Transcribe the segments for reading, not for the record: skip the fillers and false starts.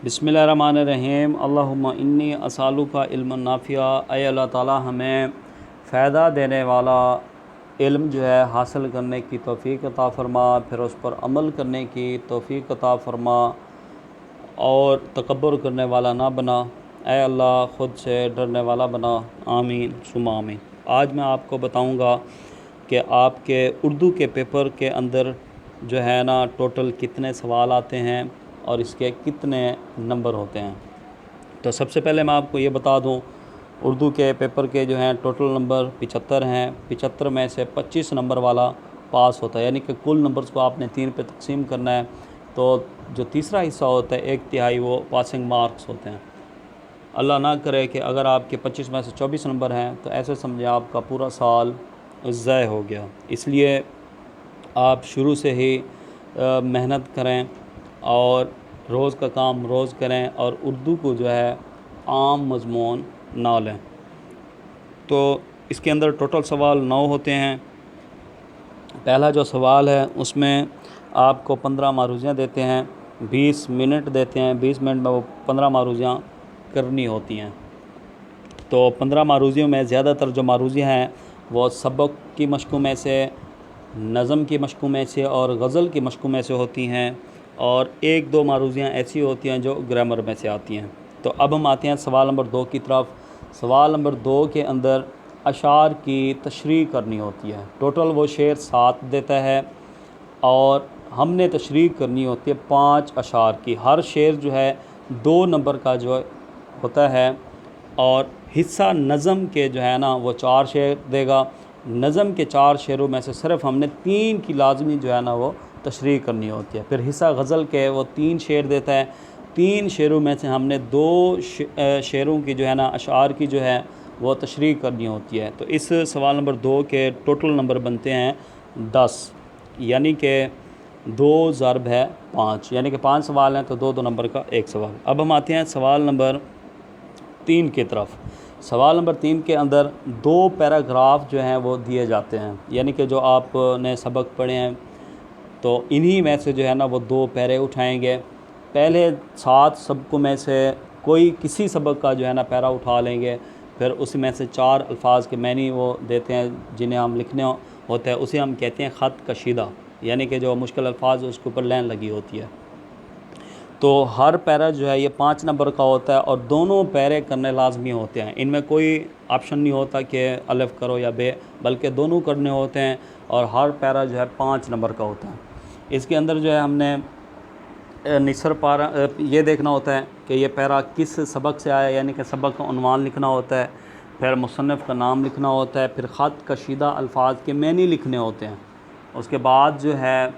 बिस्मिल्लाहिर्रहमानिर्रहीम। अल्लाहुम्मा इन्नी अस्अलुका इल्मन नाफ़िआ। ऐ अल्लाह ताला हमें फ़ायदा देने वाला इल्म जो है हासिल करने की तौफ़ीक़ अता फ़रमा, फिर उस पर अमल करने की तौफ़ीक़ अता फ़रमा और तकब्बुर करने वाला ना बना। ऐ अल्लाह ख़ुद से डरने वाला बना। आमीन सुम्मा आमीन। आज मैं आपको बताऊंगा कि आपके उर्दू के पेपर के अंदर जो है ना टोटल कितने सवाल आते हैं और इसके कितने नंबर होते हैं। तो सबसे पहले मैं आपको ये बता दूं, उर्दू के पेपर के जो हैं टोटल नंबर 75 हैं। 75 में से 25 नंबर वाला पास होता है, यानी कि कुल नंबर्स को आपने 3 पे तकसीम करना है। तो जो तीसरा हिस्सा होता है 1/3 वो पासिंग मार्क्स होते हैं। अल्लाह ना करे कि अगर आपके 25 में से 24 नंबर हैं तो ऐसे समझे आपका पूरा साल ज़ाय हो गया। इसलिए आप शुरू से ही मेहनत करें और रोज़ का काम रोज़ करें और उर्दू को जो है आम मज़मून ना लें। तो इसके अंदर टोटल सवाल 9 होते हैं। पहला जो सवाल है उसमें आपको 15 मारूज़ियाँ देते हैं, 20 मिनट देते हैं। 20 मिनट में वो 15 मारूज़ियाँ करनी होती हैं। तो 15 मारूज़ियों में ज़्यादातर जो मारूज़ियाँ हैं वो सबक की मशक़ों में से, नज़म की मशक़ों में से और गज़ल की मशक़ों में से होती हैं, और 1-2 मारूज़ियाँ ऐसी होती हैं जो ग्रामर में से आती हैं। तो अब हम आते हैं सवाल नंबर 2 की तरफ। सवाल नंबर 2 के अंदर अशार की तशरीह करनी होती है। टोटल वो शेर 7 देता है और हमने तशरीह करनी होती है 5 अशार की। हर शेर जो है 2 नंबर का जो होता है और हिस्सा नज़म के जो है ना वो 4 शेर देगा। नज़म के 4 शेरों में से सिर्फ हमने 3 की लाजमी जो है ना वो तशरीह करनी होती है। फिर हिस्सा गज़ल के वो 3 शेर देता है। 3 शेरों में से हमने 2 शेरों की जो है ना अशार की जो है वो तशरीह करनी होती है। तो इस सवाल नंबर 2 के टोटल नंबर बनते हैं 10, यानी कि 2 ज़रब है 5, यानी कि 5 सवाल हैं तो 2-2 नंबर का एक सवाल। अब हम आते हैं सवाल नंबर 3 की तरफ। सवाल नंबर 3 के अंदर 2 पैराग्राफ जो हैं वो दिए जाते हैं, यानी कि जो आपने सबक पढ़े हैं तो इन्हीं में से जो है ना वो 2 पैरे उठाएंगे। पहले 7 सबकों में से कोई किसी सबक का जो है ना पैरा उठा लेंगे, फिर उसमें से 4 अल्फाज के मैनी वो देते हैं जिन्हें हम लिखने होते हैं। उसे हम कहते हैं ख़त कशीदा, यानी कि जो मुश्किल अल्फाज उसके ऊपर लाइन लगी होती है। तो हर पैरा जो है ये 5 नंबर का होता है और दोनों पैरे करने लाजमी होते हैं। इनमें कोई ऑप्शन नहीं होता कि अलिफ करो या बे, बल्कि दोनों करने होते हैं और हर पैरा जो है 5 नंबर का होता है। इसके अंदर जो है हमने निसर पारा ये देखना होता है कि ये पैरा किस सबक से आया, यानी कि सबक का उन्वान लिखना होता है, फिर मुसन्निफ़ का नाम लिखना होता है, फिर ख़त कशीदा अल्फाज के मैनी लिखने होते हैं। उसके बाद जो है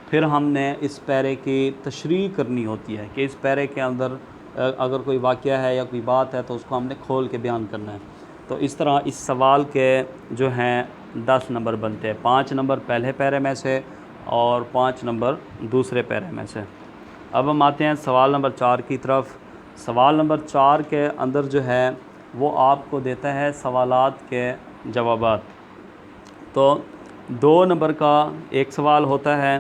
फिर हमने इस पैरे की तशरीह करनी होती है कि इस पैरे के अंदर अगर कोई वाक़या है या कोई बात है तो उसको हमने खोल के बयान करना है। तो इस तरह इस सवाल के जो हैं 10 नंबर बनते हैं, 5 नंबर पहले पैरे में से और 5 नंबर दूसरे पैरे में से। अब हम आते हैं सवाल नंबर 4 की तरफ। सवाल नंबर 4 के अंदर जो है वो आपको देता है सवालात के जवाबात। तो 2 नंबर का एक सवाल होता है,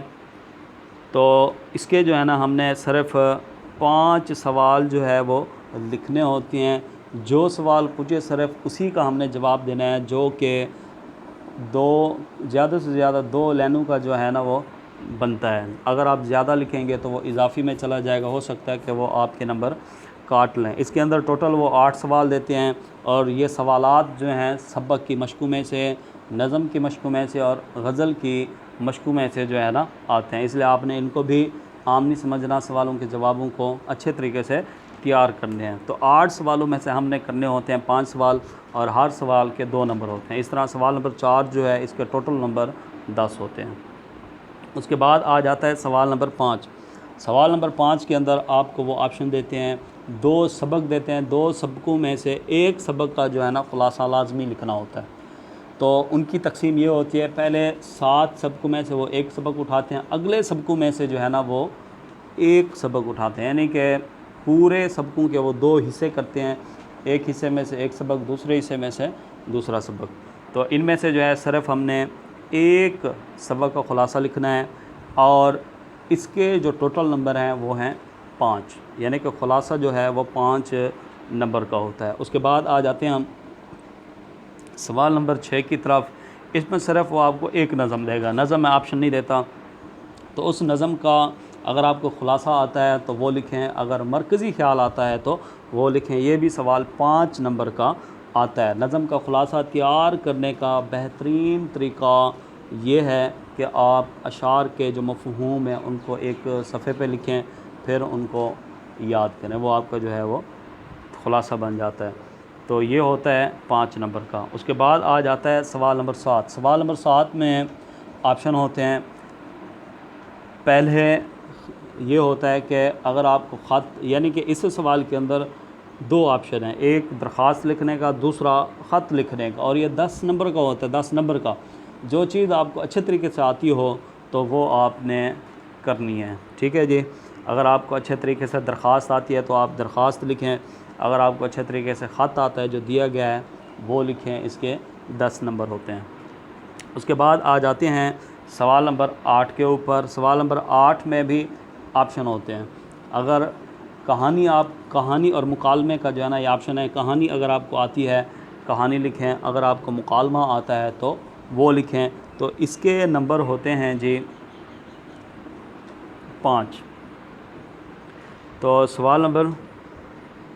तो इसके जो है ना हमने सिर्फ 5 सवाल जो है वो लिखने होते हैं। जो सवाल पूछे सिर्फ उसी का हमने जवाब देना है, जो कि ज़्यादा से ज़्यादा 2 लाइनों का जो है ना वो बनता है। अगर आप ज़्यादा लिखेंगे तो वो इजाफ़ी में चला जाएगा, हो सकता है कि वो आपके नंबर काट लें। इसके अंदर टोटल वो 8 सवाल देते हैं और ये सवालात जो हैं सबक की मशक़ों में से, नज़म की मशक़ों में से और गज़ल की मशक़ों में से जो है ना आते हैं। इसलिए आपने इनको भी आमनी समझना, सवालों के जवाबों को अच्छे तरीके से तैयार करने हैं। तो 8 सवालों में से हमने करने होते हैं 5 सवाल और हर सवाल के 2 नंबर होते हैं। इस तरह सवाल नंबर 4 जो है इसके टोटल नंबर 10 होते हैं। उसके बाद आ जाता है सवाल नंबर 5। सवाल नंबर 5 के अंदर आपको वो ऑप्शन देते हैं, 2 सबक देते हैं। 2 सबकों में से एक सबक का जो है ना ख़ुलासा लाजमी लिखना होता है। तो उनकी तकसीम ये होती है, पहले 7 सबकों में से वो एक सबक उठाते हैं, अगले सबकों में से जो है ना वो एक सबक उठाते हैं, यानी कि पूरे सबकों के वो 2 हिस्से करते हैं। एक हिस्से में से एक सबक, दूसरे हिस्से में से दूसरा सबक। तो इनमें से जो है सिर्फ हमने एक सबक का ख़ुलासा लिखना है और इसके जो टोटल नंबर हैं वो हैं 5, यानी कि ख़ुलासा जो है वो 5 नंबर का होता है। उसके बाद आ जाते हैं हम सवाल नंबर 6 की तरफ। इसमें सिर्फ वो आपको एक नज़म देगा, नज़म में ऑप्शन नहीं देता। तो उस नज़म का अगर आपको ख़ुलासा आता है तो वो लिखें, अगर मरकज़ी ख़्याल आता है तो वो लिखें। ये भी सवाल 5 नंबर का आता है। नज़म का ख़ुलासा तैयार करने का बेहतरीन तरीका ये है कि आप अशार के जो मफ़हूम हैं उनको एक सफ़े पे लिखें, फिर उनको याद करें, वो आपका जो है वो ख़ुलासा बन जाता है। तो ये होता है 5 नंबर का। उसके बाद आ जाता है सवाल नंबर 7। सवाल नंबर 7 में ऑप्शन होते हैं। पहले ये होता है कि अगर आपको ख़त, यानी कि इस सवाल के अंदर 2 ऑप्शन हैं, एक दरख्वास्त लिखने का, दूसरा ख़त लिखने का, और ये 10 नंबर का होता है। 10 नंबर का जो चीज़ आपको अच्छे तरीके से आती हो तो वो आपने करनी है, ठीक है जी। अगर आपको अच्छे तरीके से दरख्वास्त आती है तो आप दरख्वास्त लिखें, अगर आपको अच्छे तरीके से ख़त आता है जो दिया गया है वो लिखें। इसके 10 नंबर होते हैं। उसके बाद आ जाते हैं सवाल नंबर 8 के ऊपर। सवाल नंबर 8 में भी ऑप्शन होते हैं। अगर कहानी और मुकालमे का जो है ना ये ऑप्शन है। कहानी अगर आपको आती है कहानी लिखें, अगर आपको मुकालमा आता है तो वो लिखें। तो इसके नंबर होते हैं जी 5। तो सवाल नंबर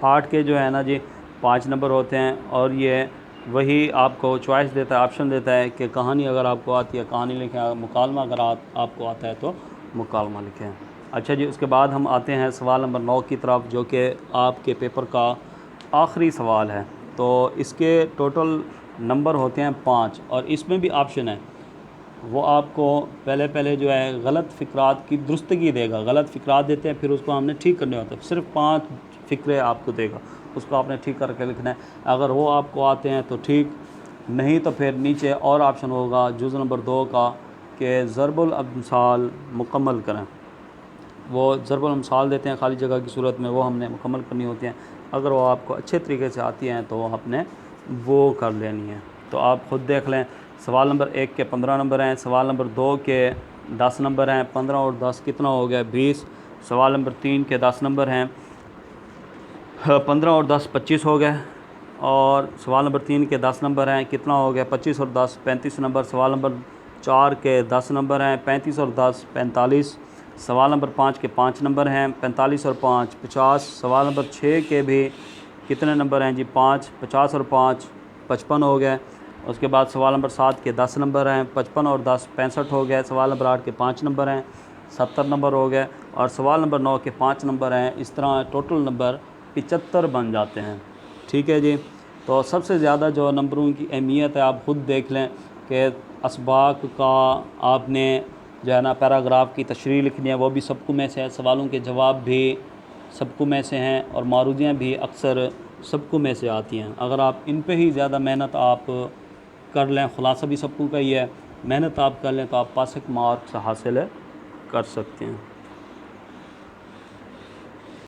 8 के जो है ना जी 5 नंबर होते हैं, और ये वही आपको चॉइस देता है, ऑप्शन देता है कि कहानी अगर आपको आती है कहानी लिखें, मुकालमा अगर आपको आता है तो मुकालमा लिखें। अच्छा जी, उसके बाद हम आते हैं सवाल नंबर 9 की तरफ, जो कि आपके पेपर का आखिरी सवाल है। तो इसके टोटल नंबर होते हैं 5, और इसमें भी ऑप्शन है। वो आपको पहले जो है गलत फ़िक्रात की दुरुस्तगी देगा। गलत फ़िक्रात देते हैं, फिर उसको हमने ठीक करने होते हैं। सिर्फ 5 फ़िक्रे आपको देगा, उसको आपने ठीक करके लिखना है। अगर वो आपको आते हैं तो ठीक, नहीं तो फिर नीचे और ऑप्शन होगा जुज़ नंबर 2 का कि ज़रबुल अमसाल मुकम्मल करें। वो ज़रबुल अमसाल देते हैं खाली जगह की सूरत में, वो हमने मुकम्मल करनी होती हैं। अगर वो आपको अच्छे तरीके से आती हैं तो आपने वो कर लेनी है। तो आप ख़ुद देख लें। सवाल नंबर 1 के 15 नंबर हैं, सवाल नंबर 2 के 10 नंबर हैं। 15 और 10 कितना हो गया? 20। सवाल नंबर 3 के 10 नंबर हैं। 15 और 10 25 हो गए। और सवाल नंबर 3 के 10 नंबर हैं, कितना हो गया? 25 और 10 35 नंबर। सवाल नंबर 4 के 10 नंबर हैं, 35 और 10 45। सवाल नंबर 5 के 5 नंबर हैं, 45 और 5 50। सवाल नंबर 6 के भी कितने नंबर हैं जी? 5। 50 और 5 55 हो गए। उसके बाद सवाल नंबर 7 के 10 नंबर हैं, 55 और 10 65 हो गए। सवाल नंबर 8 के 5 नंबर हैं, 70 नंबर हो गए। और सवाल नंबर 9 के 5 नंबर हैं। इस तरह टोटल नंबर 75 बन जाते हैं, ठीक है जी। तो सबसे ज़्यादा जो नंबरों की अहमियत है आप ख़ुद देख लें कि असबाक का आपने जो है ना पैराग्राफ की तशरीह लिखनी है, वो भी सबको में से है। सवालों के जवाब भी सबको में से हैं, और मारूदियाँ भी अक्सर सबको में से आती हैं। अगर आप इन पे ही ज़्यादा मेहनत आप कर लें, ख़ुलासा भी सबको का ही है, मेहनत आप कर लें तो आप पास मार्क्स हासिल कर सकते हैं।